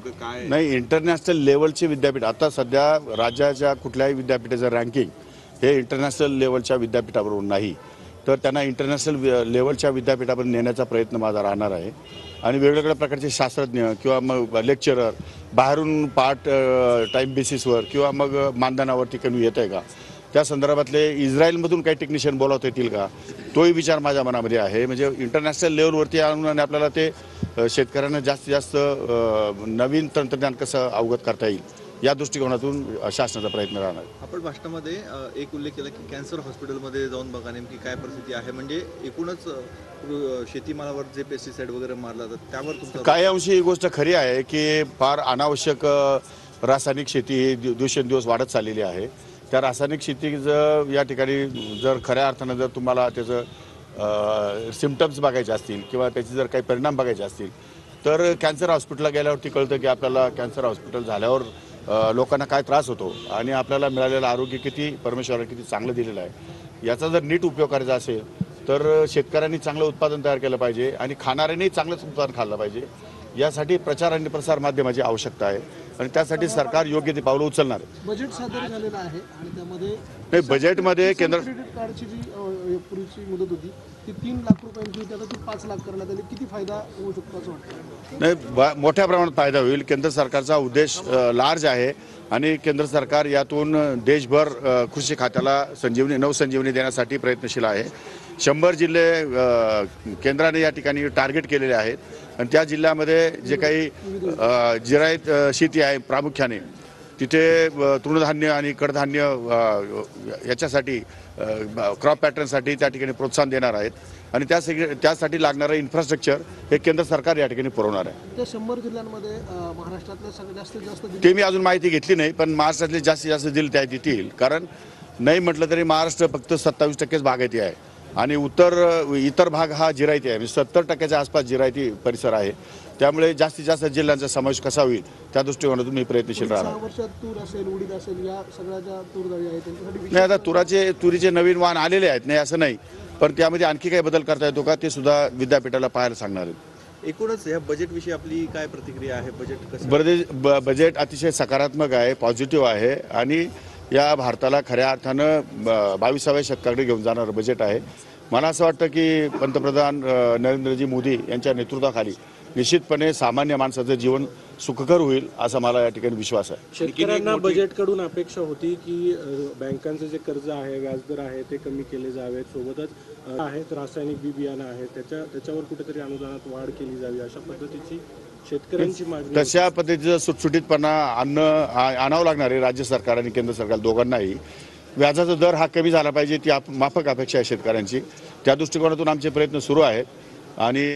नेमकं काय नाही, इंटरनॅशनल लेवलचे विद्यापीठ आता सध्या राज्याच्या कुठल्याही विद्यापीठाचं रँकिंग हे इंटरनॅशनल लेवलच्या विद्यापीठावरून नाही, तर त्यांना इंटरनॅशनल लेवलच्या विद्यापीठावर नेण्याचा प्रयत्न माझा राहणार आहे. आणि वेगवेगळ्या प्रकारचे शास्त्रज्ञ किंवा मग लेक्चरर बाहेरून पार्ट टाईम बेसिसवर किंवा मग मानधनावरती कमी येत आहे का, त्या संदर्भातले इस्रायलमधून काही टेक्निशियन बोलावता येतील का, तोही विचार माझ्या मनामध्ये आहे. म्हणजे इंटरनॅशनल लेवलवरती आणून आणि आपल्याला ते शेतकऱ्यांना जास्तीत जास्त नवीन तंत्रज्ञान कसं अवगत करता येईल या दृष्टिकोनातून शासनाचा प्रयत्न राहणार. आपण भाषणामध्ये एक उल्लेख केला की कॅन्सर हॉस्पिटलमध्ये जाऊन बघा नेमकी काय परिस्थिती आहे, म्हणजे एकूणच शेतीमालावर जे पेस्टिसाइड वगैरे मारला जातात त्यावर तुमचं काही अंशी ही गोष्ट खरी आहे की फार अनावश्यक रासायनिक शेती दिवसेंदिवस वाढत चाललेली आहे. त्या रासायनिक शेतीचं या ठिकाणी जर खऱ्या अर्थानं जर तुम्हाला त्याचं सिम्पटम्स बघायचे असतील किंवा त्याचे जर काही परिणाम बघायचे असतील तर कॅन्सर हॉस्पिटलला गेल्यावरती कळतं की आपल्याला कॅन्सर हॉस्पिटल झाल्यावर लोकांना काय त्रास होतो आणि आपल्याला मिळालेलं आरोग्य किती परमेश्वराने किती चांगलं दिलेलं आहे. याचा जर नीट उपयोग करायचा असेल तर शेतकऱ्यांनी चांगलं उत्पादन तयार केलं पाहिजे आणि खाणाऱ्यांनी चांगलंच उत्पादन खाल्लं पाहिजे. यासाठी प्रचार आणि प्रसार माध्यमाची आवश्यकता आहे आणि त्यासाठी सरकार योग्य ती पावलं उचलणार आहे. बजेट सादर झालेलं आहे आणि त्यामध्ये नाही, बजेटमध्ये केंद्र क्रेडिट कार्डची जी पूर्वीची मुदत होती ती 3 लाख रुपयांची होती, आता ती 5 लाख करण्यात आली. किती फायदा होऊ शकतो असं वाटतं? नाही, मोठ्या प्रमाणात फायदा होईल. केंद्र सरकारचा उद्देश लार्ज आहे आणि केंद्र सरकार यातून देशभर कृषी खात्याला नवसंजीवनी देण्यासाठी प्रयत्नशील आहे. 100 जिल्हे केंद्राने या ठिकाणी टार्गेट केलेले आहेत आणि त्या जिल्ह्यामध्ये जे काही जिरायत शेती आहे प्रामुख्याने तिथे तृणधान्य आणि कडधान्य याच्यासाठी क्रॉप पॅटर्नसाठी त्या ठिकाणी प्रोत्साहन देणार आहेत आणि त्यासाठी लागणारं इन्फ्रास्ट्रक्चर हे केंद्र सरकार या ठिकाणी पुरवणार आहे. त्या 100 जिल्ह्यांमध्ये महाराष्ट्रातल्या जास्तीत जास्त ते मी अजून माहिती घेतली नाही, पण महाराष्ट्रातले जास्तीत जास्त जिल्हे त्या देतील. कारण नाही म्हटलं तरी महाराष्ट्र फक्त 27% बागायती आहे आणि इतर भाग हा जिरायती आहे. म्हणजे 70% आसपास जिरायती परिसर आहे. त्यामुळे जास्तीत जास्त जिल्ह्यांचा समावेश कसा होईल त्या दृष्टिकोनातून मी प्रयत्नशील राहणार. 6 वर्षात तूर असेल, उडीद असेल, या सगळ्या ज्या तूरदाळी आहेत त्यांच्यासाठी नाही, आता तुरीचे नवीन वाण आलेले आहेत, नाही असं नाही, पण त्यामध्ये आणखी काही बदल करता येतो का ते सुद्धा विद्यापीठाला पाहायला सांगणार आहेत. एकूणच या बजेटविषयी आपली काय प्रतिक्रिया आहे? बजेट कसं? बजेट अतिशय सकारात्मक आहे, पॉझिटिव्ह आहे आणि या भारताला खऱ्या अर्थानं 22व्या शतकाकडे घेऊन जाणारं बजेट आहे. मला असं वाटतं की पंतप्रधान नरेंद्रजी मोदी यांच्या नेतृत्वाखाली निश्चितपणे सामान्य माणसाचं जीवन सुखकर होईल असा मला या ठिकाणी विश्वास आहे. शेतकऱ्यांना बजेटकडून अपेक्षा होती की बँकांचे जे कर्ज आहे, व्याजदर आहे ते कमी केले जावेत, सोबतच आहेत रासायनिक बी बियाणं आहे त्याच्यावर कुठेतरी अनुदानात वाढ केली जावी अशा पद्धतीची शेतकऱ्यांची मागणी. तशा पद्धतीचं सुटसुटीतपणा आणावं लागणार आहे राज्य सरकार आणि केंद्र सरकार दोघांनाही. व्याजाचा दर हा कमी झाला पाहिजे ती माफक अपेक्षा आहे शेतकऱ्यांची. त्या दृष्टिकोनातून आमचे प्रयत्न सुरू आहेत आणि